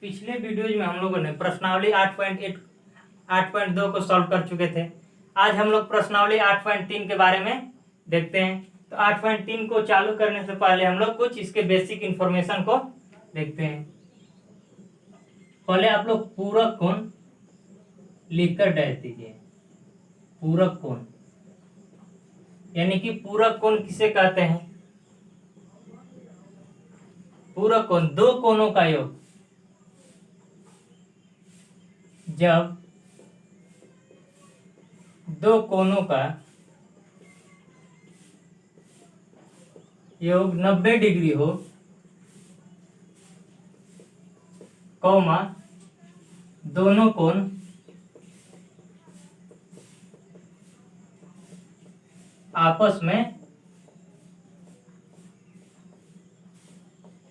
पिछले वीडियोज में हम लोगों ने प्रश्नावली 8.2 को सॉल्व कर चुके थे। आज हम लोग प्रश्नावली 8.3 के बारे में देखते हैं। तो 8.3 को चालू करने से पहले हम लोग कुछ इसके बेसिक इंफॉर्मेशन को देखते हैं। पहले आप लोग पूरक कोण लिखकर डैश दीजिए। पूरक कोण यानी कि पूरक कोण किसे कहते हैं? पूरक कोण दो कोणों का योग। जब दो कोणों का योग 90 डिग्री हो, कौमा दोनों कोण आपस में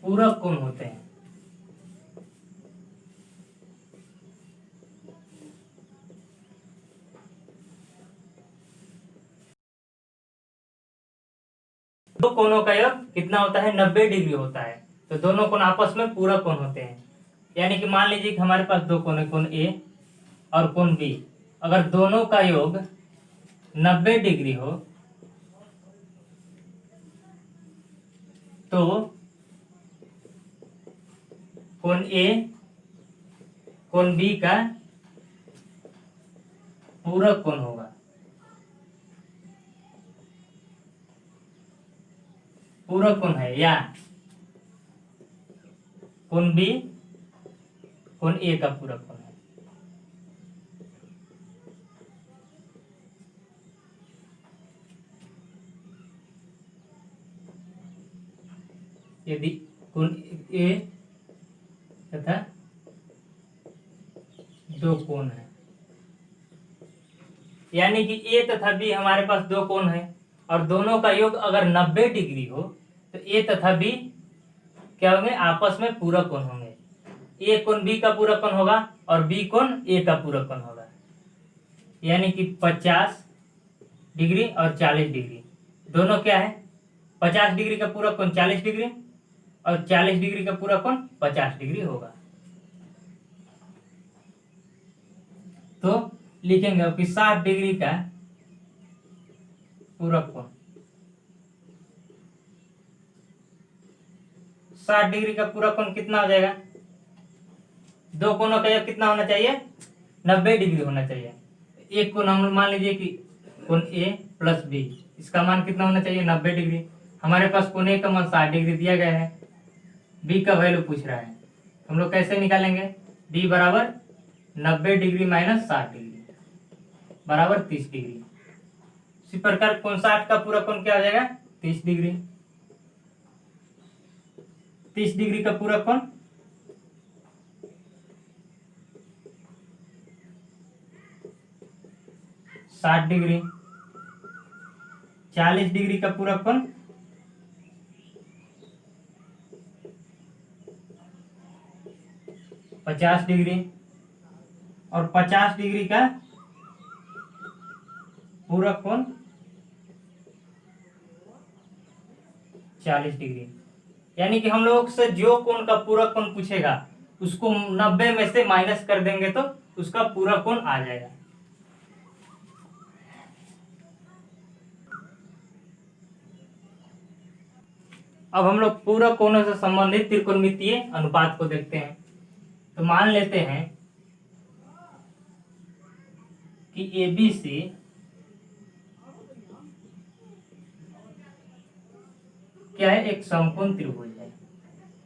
पूरक कोण होते हैं। दो कोणों का योग कितना होता है? 90 डिग्री होता है। तो दोनों कोण आपस में पूरक कोण होते हैं। यानी कि मान लीजिए कि हमारे पास दो कोण है, कोण ए और कोण बी। अगर दोनों का योग 90 डिग्री हो तो कोण ए कोण बी का पूरक कोण होगा। पूरक कोण है, या कोण बी कोण ए का पूरक कोण है। यदि कोण ए तथा दो कोण है, यानी कि ए तथा बी हमारे पास दो कोण है और दोनों का योग अगर 90 डिग्री हो तो ए तथा बी क्या होंगे? आपस में पूरक कोण होंगे। ए कोण बी का पूरक कोण होगा और बी कोण ए का पूरक कोण होगा। यानी कि 50 डिग्री और 40 डिग्री दोनों क्या है? 50 डिग्री का पूरक कोण 40 डिग्री और 40 डिग्री का पूरक कोण 50 डिग्री होगा। तो लिखेंगे अब कि 60 डिग्री का पूरक कोण, 60 डिग्री का पूरक कोण कितना हो जाएगा? दो कोणों का योग कितना होना चाहिए? 90 डिग्री होना चाहिए। एक कोण हम मान लीजिए कि कोण ए प्लस बी, इसका मान कितना होना चाहिए? 90 डिग्री। हमारे पास कोण ए का मान 60 डिग्री दिया गया है, बी का वैल्यू पूछ रहा है। हम लोग कैसे निकालेंगे? बी बराबर 90 डिग्री माइनस 60 डिग्री बराबर 30 डिग्री। इसी प्रकार कोण 60 का पूरा कोण क्या हो जाएगा? 30 डिग्री। 30 डिग्री का पूरा कोण 60 डिग्री। 40 डिग्री का पूरा कोण 50 डिग्री और 50 डिग्री का पूरक कोण 40 डिग्री। यानी कि हम लोग से जो कोण का पूरक कोण पूछेगा उसको 90 में से माइनस कर देंगे तो उसका पूरक कोण आ जाएगा। अब हम लोग पूरक कोणों से संबंधित त्रिकोणमितीय अनुपात को देखते हैं। तो मान लेते हैं कि एबीसी क्या है? एक समकोण त्रिभुज है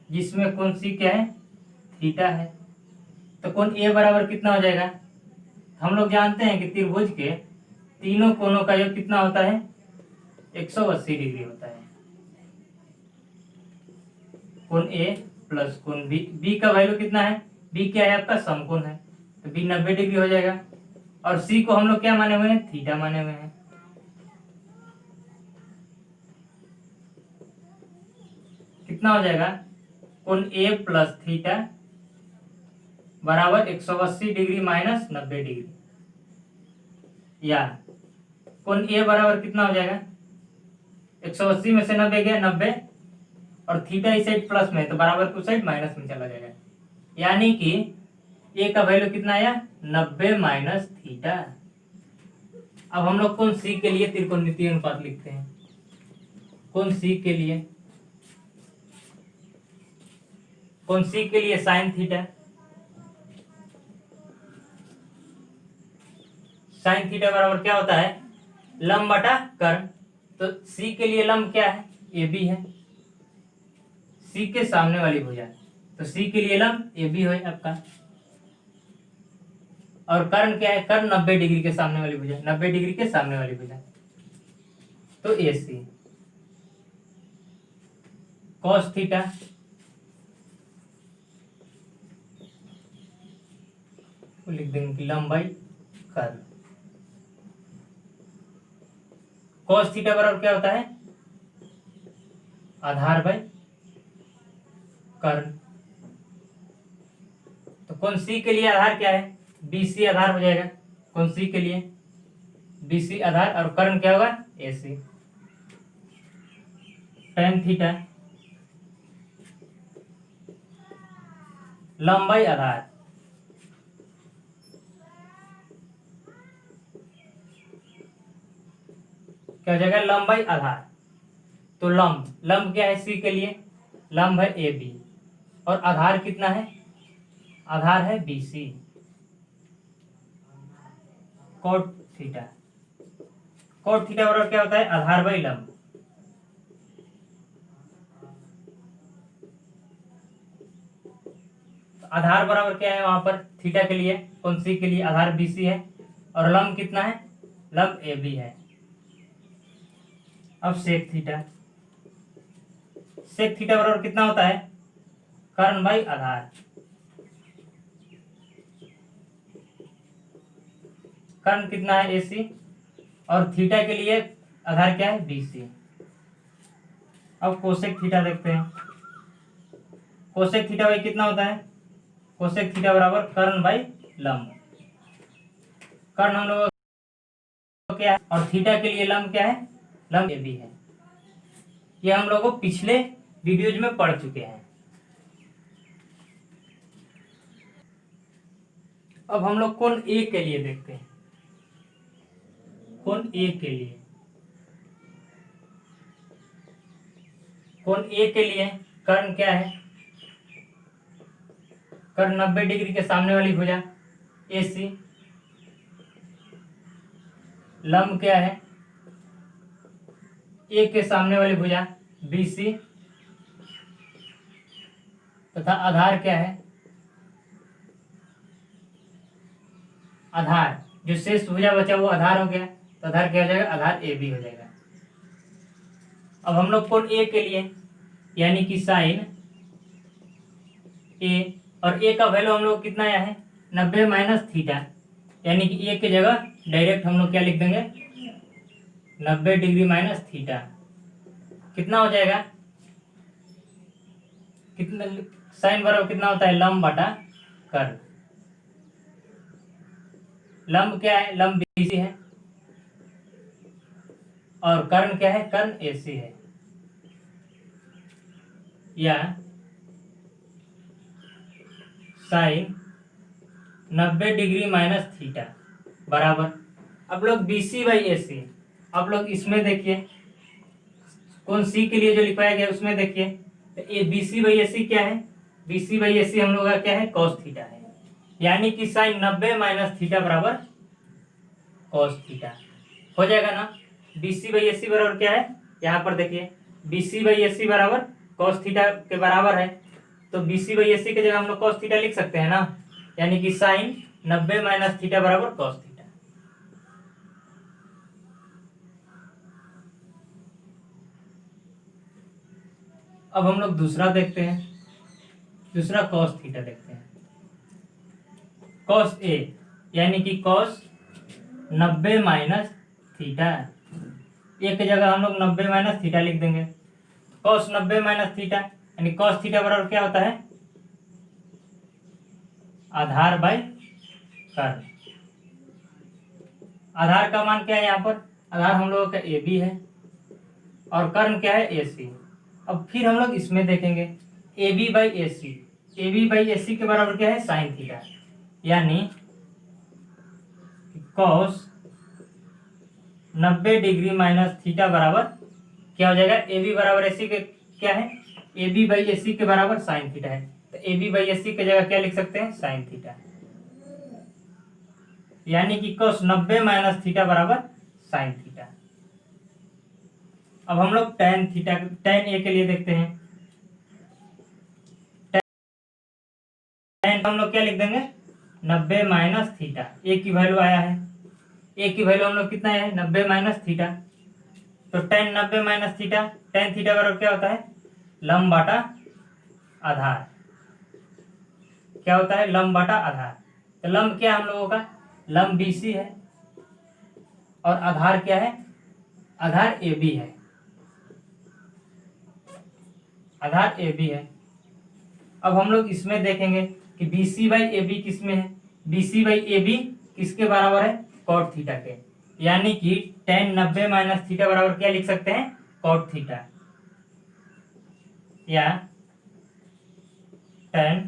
जिसमें कोण सी क्या है? थीटा है। तो कोण ए बराबर कितना हो जाएगा? हम लोग जानते हैं कि त्रिभुज के तीनों कोणों का योग कितना होता है? 180 डिग्री होता है। कोण ए प्लस कोण बी, बी का वैल्यू कितना है? बी क्या है? आपका समकोण है, तो बी 90 डिग्री हो जाएगा। और सी को हम लोग क्या माने हुए हैं? थीटा माने हुए हैं। कितना हो जाएगा? कोण ए प्लस थीटा बराबर 180 डिग्री माइनस 90 डिग्री, या कोण ए बराबर कितना हो जाएगा? 180 में से 90 गया 90 और थीटा इस साइड प्लस में तो बराबर टू साइड माइनस में चला जाएगा। यानी कि ए का वैल्यू कितना आया 90 माइनस थीटा। अब हम लोग कौन सी के लिए त्रिकोणमितीय अनुपात लिखते हैं, कौन सी के लिए, कौन सी के लिए साइन थीटा, साइन थीटा बराबर क्या होता है लंब बटा कर्ण। तो सी के लिए लंब क्या है ए बी है, सी के सामने वाली भुजा, तो सी के लिए लंब ए बी है आपका। और कर्ण क्या है, कर्ण 90 डिग्री के सामने वाली भुजा, 90 डिग्री के सामने वाली भुजा, तो ए सी। कॉस थीटा लिख देंगे कि लंबाई कर्ण। कॉस थीटा बराबर क्या होता है आधार बाई कर्ण। तो कौन सी के लिए आधार क्या है बीसी आधार हो जाएगा, कौन सी के लिए बीसी आधार, और कर्ण क्या होगा एसी। tan थीटा लंबाई आधार, क्या हो जाएगा लंबाई आधार। तो लंब, लंब क्या है सी के लिए लंब है ए बी, और आधार कितना है आधार है B C. Cot theta, cot theta बराबर क्या होता है आधार बाई लंब। आधार बराबर क्या है वहां पर थीटा के लिए, कौन सी के लिए आधार बी सी है, और लंब कितना है लंब ए बी है। अब सेक थीटा, सेक थीटा बराबर कितना होता है कर्ण बाई आधार। कर्ण कितना है ए सी, और थीटा के लिए आधार क्या है बी सी। अब कोसेक थीटा देखते हैं, कोसेक थीटा बाई कितना होता है, कोसेक थीटा बराबर कर्ण बाई लंब। कर्ण हम लोग क्या है, और थीटा के लिए लंब क्या है लंब ए बी है। ये हम लोग पिछले वीडियोज में पढ़ चुके हैं। अब हम लोग कोण ए के लिए देखते हैं, कोण ए के लिए, कोण ए के लिए कर्ण क्या है, कर्ण 90 डिग्री के सामने वाली भुजा ए सी, लंब क्या है ए के सामने वाली भुजा बी सी, तथा आधार क्या है आधार, जो शेष भुजा बचा वो आधार हो गया, तो आधार क्या हो जाएगा आधार ए बी हो जाएगा। अब हम लोग कोण ए के लिए यानी कि साइन ए, और ए का वैल्यू हम लोग कितना आया है 90 माइनस थीटा, यानी कि ए की जगह डायरेक्ट हम लोग क्या लिख देंगे 90 डिग्री माइनस थीटा। कितना हो जाएगा, कितना साइन बराबर कितना होता है लंब बटा कर्ण। लंब क्या है लंब बीसी है, और कर्ण क्या है कर्ण एसी है, या साइन 90 डिग्री माइनस थीटा बराबर, अब लोग बीसी बाई एसी, अब लोग इसमें देखिए कौन सी के लिए जो लिखवाया गया उसमें देखिए, तो ये बीसी बाई एसी क्या है, बीसी बाई एसी हम लोग का क्या है कॉस थीटा है, यानी कि साइन 90 माइनस थीटा बराबर कॉस थीटा हो जाएगा ना। बीसी बाई एसी बराबर क्या है, यहाँ पर देखिए बीसी बाई एसी बराबर कॉस थीटा के बराबर है, तो बीसी बाई एसी के जगह हम लोग कॉस थीटा लिख सकते हैं ना, यानी कि साइन 90 माइनस थीटा बराबर कॉस थीटा। अब हम लोग दूसरा देखते हैं, दूसरा कॉस थीटा देखते हैं। कॉस ए यानी कि कॉस 90 माइनस थीटा, ए की जगह हम लोग 90 माइनस थीटा लिख देंगे। कॉस 90 माइनस थीटा यानी कॉस थीटा बराबर क्या होता है आधार बाई कर्ण। आधार का मान क्या है यहाँ पर, आधार हम लोगों का ए बी है, और कर्ण क्या है ए सी। अब फिर हम लोग इसमें देखेंगे A B by A C, A B by A C के बराबर क्या है, साइन थीटा, यानी कॉस 90 डिग्री माइनस थीटा बराबर क्या हो जाएगा, ए बी बराबर ए सी के क्या है, ए बी बाई ए सी के बराबर साइन थीटा है, तो ए बी बाई ए सी की जगह क्या लिख सकते हैं, साइन थीटा, यानी कि cos 90 माइनस थीटा बराबर साइन थीटा। अब हम लोग tan थीटा, tan ए के लिए देखते हैं। tan हम लोग क्या लिख देंगे, 90 माइनस थीटा, ए की वैल्यू आया है, ए की वैल्यू हम लोग कितना है, 90 माइनस थीटा, तो tan 90 minus theta, tan theta बराबर क्या होता है, लंब बाटा आधार, क्या होता है, लंब बाटा आधार। तो लंब क्या है हम लोगों का, लंब बीसी है, और आधार क्या है, आधार ए बी है, आधार ए बी है। अब हम लोग इसमें देखेंगे कि B C by A B किस में है, B C by A B किसके बराबर है, कॉट थीटा के, यानी कि tan 90 माइनस थीटा बराबर क्या लिख सकते हैं, कॉट थीटा, या tan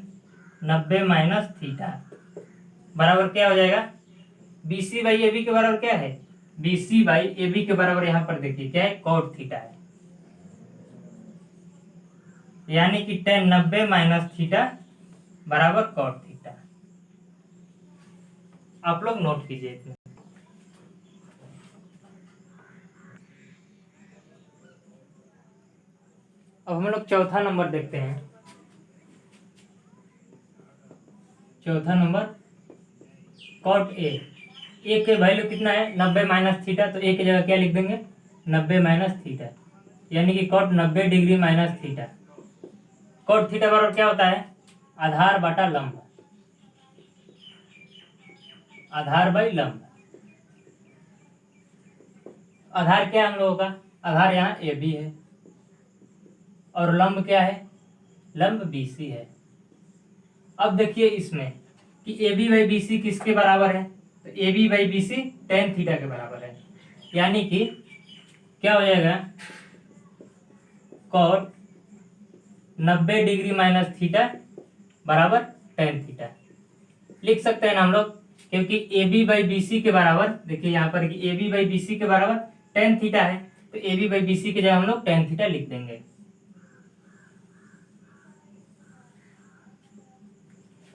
90 माइनस थीटा बराबर क्या हो जाएगा, B C by A B के बराबर क्या है, B C by A B के बराबर यहाँ पर देखिए क्या है, कॉट थीटा है, यानी कि tan 90 माइनस थीटा बराबर कॉट थीटा। आप लोग नोट कीजिए इसमें। अब हम लोग चौथा नंबर देखते हैं। चौथा नंबर कॉट ए के वैल्यू कितना है, 90 माइनस थीटा, तो ए की जगह क्या लिख देंगे, 90 माइनस थीटा, यानी कि cot 90 degree minus theta. Cot theta बराबर क्या होता है, आधार बटा लंब, आधार बाई लंब। आधार क्या है हम लोगों का, आधार यहाँ ए बी है, और लंब क्या है, लंब बी सी है। अब देखिए इसमें कि A B by B C किसके बराबर है, तो A B by B C tan theta के बराबर है, यानी कि क्या हो जाएगा, cot 90 डिग्री माइनस थीटा बराबर tan थीटा लिख सकते हैं ना हम लोग, क्योंकि A B by B C के बराबर, देखिए यहाँ पर कि A B by B C के बराबर tan थीटा है, तो A B by B C की जगह हम लोग tan थीटा लिख देंगे।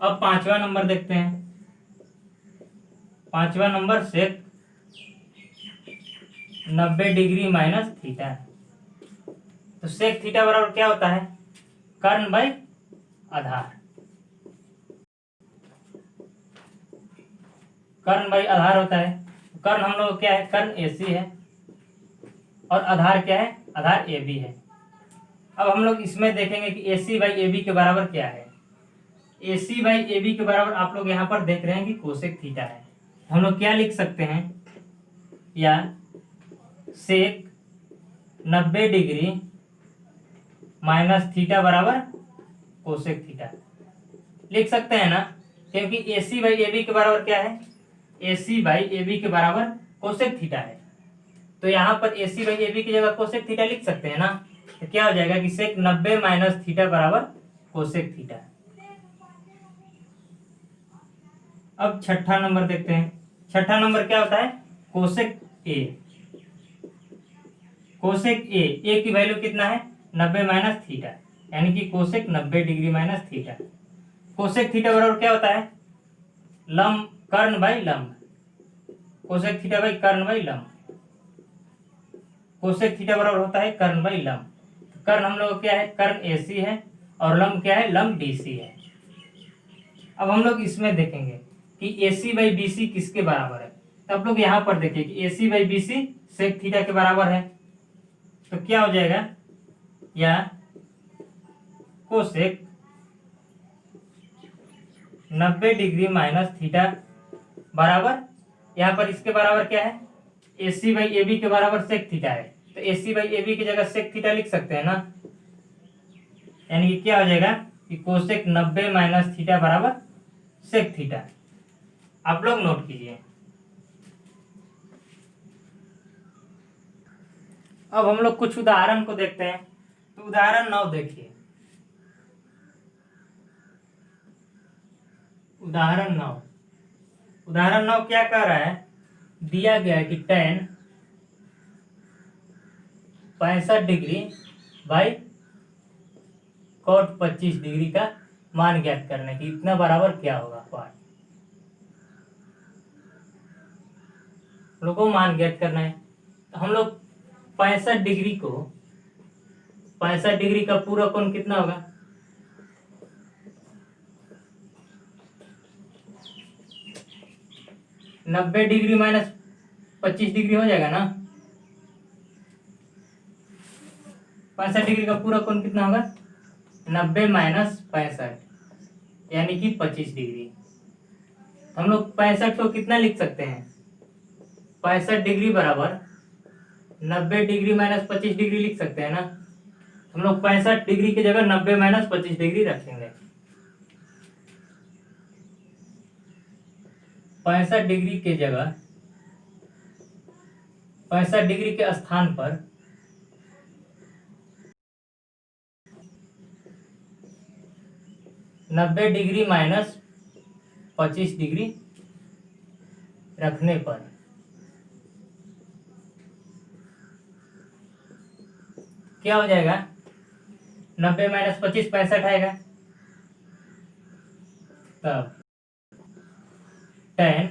अब पांचवा नंबर देखते हैं। पांचवा नंबर सेक 90 डिग्री माइनस थीटा, तो सेक थीटा बराबर क्या होता है, कर्ण बाई आधार, कर्ण बाई आधार होता है। कर्ण हम लोग क्या है, कर्ण ए सी है, और आधार क्या है, आधार ए बी है। अब हम लोग इसमें देखेंगे कि A C by A B के बराबर क्या है, ए सी बाई ए बी के बराबर आप लोग यहाँ पर देख रहे हैं कि कोसेक थीटा है, हम लोग क्या लिख सकते हैं, या सेक 90 डिग्री माइनस थीटा बराबर कोसेक थीटा लिख सकते हैं ना, क्योंकि ए सी बाई ए बी के बराबर क्या है, ए सी बाई ए बी के बराबर कोसेक थीटा है, तो यहाँ पर ए सी बाई ए बी की जगह कोसेक थीटा लिख सकते हैं ना, तो क्या हो जाएगा कि सेक 90 माइनस थीटा बराबर कोसेक थीटा। अब छठा नंबर देखते हैं। छठा नंबर क्या होता है, कोसेक ए, कोसेक ए की वैल्यू कितना है, 90 माइनस थीटा, यानी कि cosec 90 degree minus theta. Cosec theta बराबर क्या होता है, लंब कर्ण बाई लंब, कोसेक थीटा बाई कर्ण बाई लंब, कोसेक थीटा बराबर होता है कर्ण बाई लंब। कर्ण हम लोग क्या है, कर्ण ए सी है, और लंब क्या है, लंब डी सी है। अब हम लोग इसमें देखेंगे कि A C by B C किसके बराबर है, तो आप लोग यहाँ पर देखिए कि A C by B C sec theta के बराबर है, तो क्या हो जाएगा, या कोसेक 90 डिग्री माइनस थीटा बराबर, यहाँ पर इसके बराबर क्या है, ए सी बाई ए बी के बराबर सेक थीटा है, तो ए सी बाई ए बी की जगह सेक थीटा लिख सकते हैं ना, यानी कि क्या हो जाएगा कि कोसेक 90 माइनस थीटा बराबर सेक थीटा। आप लोग नोट कीजिए। अब हम लोग कुछ उदाहरण को देखते हैं, तो उदाहरण 9 देखिए। उदाहरण 9 क्या कह रहा है, दिया गया है कि tan 65 degree by cot 25 degree का मान ज्ञात करना है कि इतना बराबर क्या होगा। पार्ट लोगों को मान ज्ञात करना है, तो हम लोग 65 डिग्री का पूरा कोण कितना होगा, 90 डिग्री माइनस 25 डिग्री हो जाएगा ना। 65 डिग्री का पूरा कोण कितना होगा, 90 माइनस 65 यानी कि 25 डिग्री। हम लोग 65 को कितना लिख सकते हैं, 65 डिग्री बराबर 90 डिग्री माइनस 25 डिग्री लिख सकते हैं ना। हम लोग 65 डिग्री की जगह 90 माइनस 25 डिग्री रखेंगे। 65 डिग्री के जगह 65 डिग्री के स्थान पर 90 डिग्री माइनस 25 डिग्री रखने पर क्या हो जाएगा, 90 माइनस 25 65 आएगा। तब tan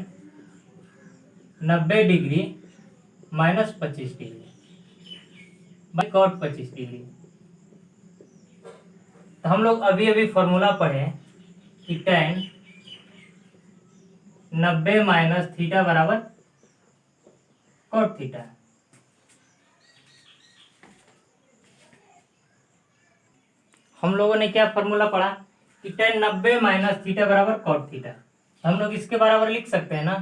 90 degree minus 25 degree by cot 25 degree. तो हम लोग अभी अभी फॉर्मूला पढ़े कि tan 90 माइनस थीटा बराबर cot थीटा। हम लोगों ने क्या फॉर्मूला पढ़ा कि tan 90 माइनस थीटा बराबर cot थीटा। हम लोग इसके बराबर लिख सकते हैं ना,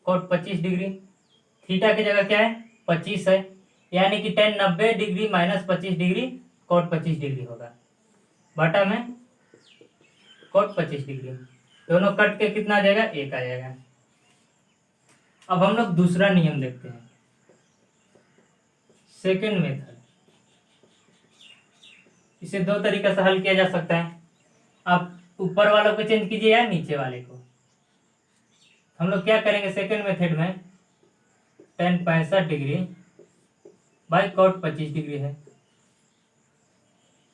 cot 25 डिग्री, थीटा की जगह क्या है 25 है, यानी कि tan 90 degree minus 25 degree cot 25 degree होगा, बटा में cot 25 डिग्री। दोनों कट के कितना आ जाएगा, 1 आ जाएगा। अब हम लोग दूसरा नियम देखते हैं, सेकेंड मेथड। इसे दो तरीके से हल किया जा सकता है, आप ऊपर वालों को चेंज कीजिए या नीचे वाले को। हम लोग क्या करेंगे सेकेंड मेथड में, tan 65 degree by cot 25 degree है,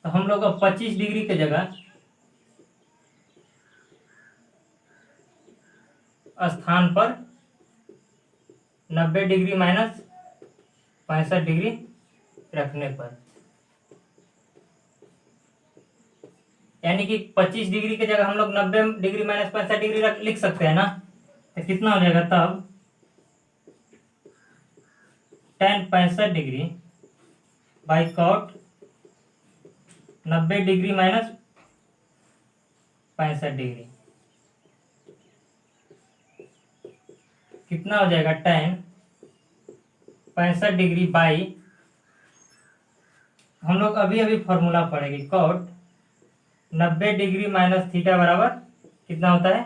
तो हम लोग अब 25 डिग्री की जगह स्थान पर 90 डिग्री माइनस 65 डिग्री रखने पर, यानी कि 25 डिग्री की जगह हम लोग 90 डिग्री माइनस 65 डिग्री लिख सकते हैं ना। तो कितना हो जाएगा तब, tan 65 degree by cot 90 degree minus 65 degree कितना हो जाएगा, tan 65 डिग्री बाई, हम लोग अभी अभी फॉर्मूला पढ़ेंगे, cot 90 डिग्री माइनस थीटा बराबर कितना होता है,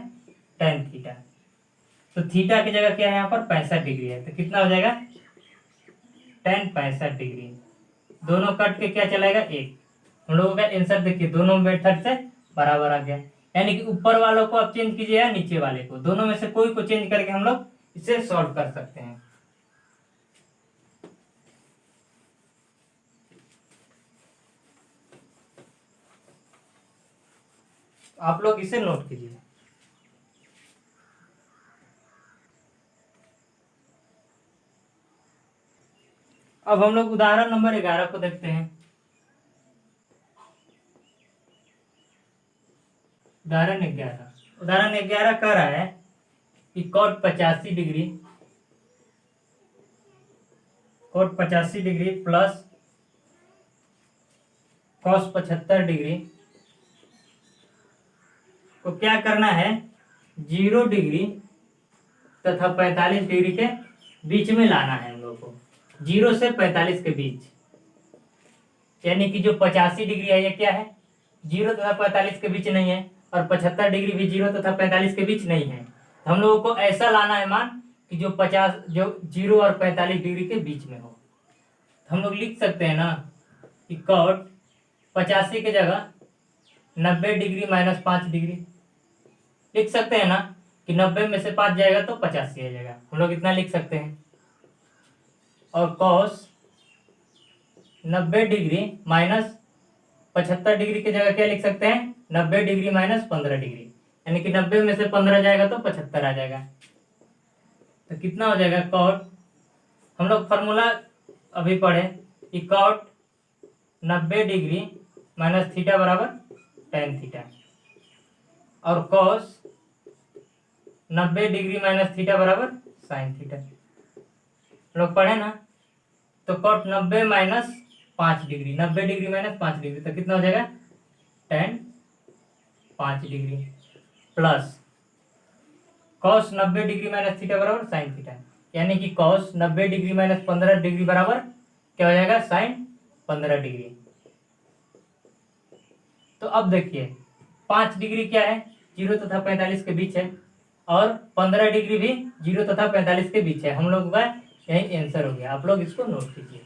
tan थीटा। तो थीटा की जगह क्या है यहाँ पर 65 डिग्री है, तो कितना हो जाएगा tan 65 डिग्री। दोनों कट के क्या चलाएगा 1। हम लोगों का आंसर देखिए दोनों मेथड से बराबर आ गया, यानी कि ऊपर वालों को आप चेंज कीजिए या नीचे वाले को, दोनों में से कोई को चेंज करके हम लोग इसे सॉल्व कर सकते हैं। आप लोग इसे नोट कीजिए। अब हम लोग उदाहरण नंबर 11 को देखते हैं। उदाहरण 11 कह रहा है कि cot 85 degree plus cos 75 degree को क्या करना है, 0 डिग्री तथा 45 डिग्री के बीच में लाना है हम लोग को, 0 से 45 के बीच, यानी कि जो 85 डिग्री है ये क्या है, 0 तथा 45 के बीच नहीं है, और 75 डिग्री भी 0 तथा 45 के बीच नहीं है। तो हम लोगों को ऐसा लाना है मान कि जो 0 और 45 डिग्री के बीच में हो। तो हम लोग लिख सकते हैं ना कि cot 85 की जगह 90 डिग्री माइनस 5 डिग्री। लिख सकते हैं ना कि 90 में से 5 जाएगा तो 85 आ जाएगा, हम लोग इतना लिख सकते हैं। और कॉस 90 डिग्री माइनस 75 डिग्री की जगह क्या लिख सकते हैं, 90 डिग्री माइनस 15 डिग्री, यानी कि 90 में से 15 जाएगा तो 75 आ जाएगा। तो कितना हो जाएगा, कॉट, हम लोग फॉर्मूला अभी पढ़े कि कॉट 90 डिग्री माइनस थीटा बराबर tan थीटा, और कॉस 90 डिग्री माइनस थीटा बराबर साइन थीटा, लोग पढ़े ना। तो cot 90 minus 5 degree, 90 degree minus 5 degree, तो कितना हो जाएगा, tan 5 degree, plus cos 90 degree minus theta बराबर साइन थीटा, यानी कि कॉस 90 डिग्री माइनस 15 डिग्री बराबर क्या हो जाएगा, साइन 15 डिग्री। तो अब देखिए 5 डिग्री क्या है, 0 तथा 45 के बीच है, और 15 डिग्री भी 0 तथा 45 के बीच है। हम लोग का यही आंसर हो गया, आप लोग इसको नोट कीजिए।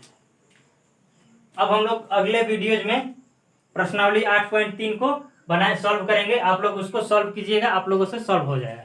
अब हम लोग अगले वीडियोज में प्रश्नावली 8.3 को बनाए सॉल्व करेंगे, आप लोग उसको सॉल्व कीजिएगा, आप लोगों से सॉल्व हो जाएगा।